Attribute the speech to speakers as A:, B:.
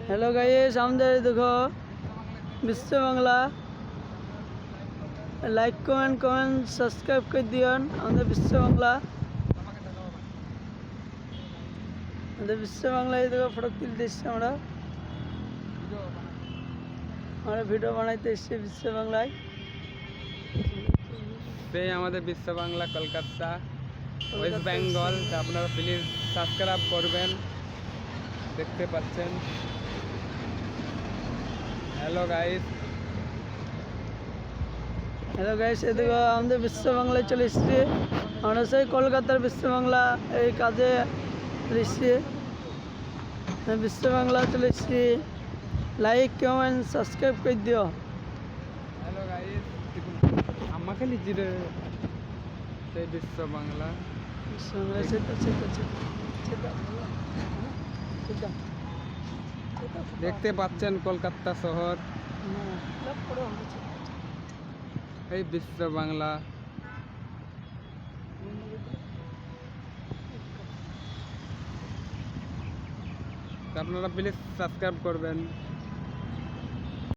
A: Hello guys আমাদের দেখো বিশ্ব বাংলা লাইক কমেন্ট সাবস্ক্রাইব করে দিন আমাদের বিশ্ব বাংলায় দেখো ফটো তুলতে এসেছি আমরা ভিডিও বানাইতে এসেছি বিশ্ব বাংলায়
B: সেই আমাদের বিশ্ব বাংলা কলকাতা ওয়েস্ট বেঙ্গল আপনারা প্লিজ সাবস্ক্রাইব করবেন দেখতে পাচ্ছেন हेलो गाइस
A: ये देखो আমাদের বিশ্ব বাংলায় চলে এসেছি আমরা সেই কলকাতার বিশ্ব বাংলা এই কাজে এসেছি বিশ্ব বাংলা চলে এসেছি লাইক কমেন্ট সাবস্ক্রাইব করে দিও
B: हेलो गाइस আমাকে লিজিরে সেই বিশ্ব বাংলা দেখতে পাচ্ছেন কলকাতা শহর এই বিশ্ব বাংলা আপনারা প্লিজ সাবস্ক্রাইব করবেন।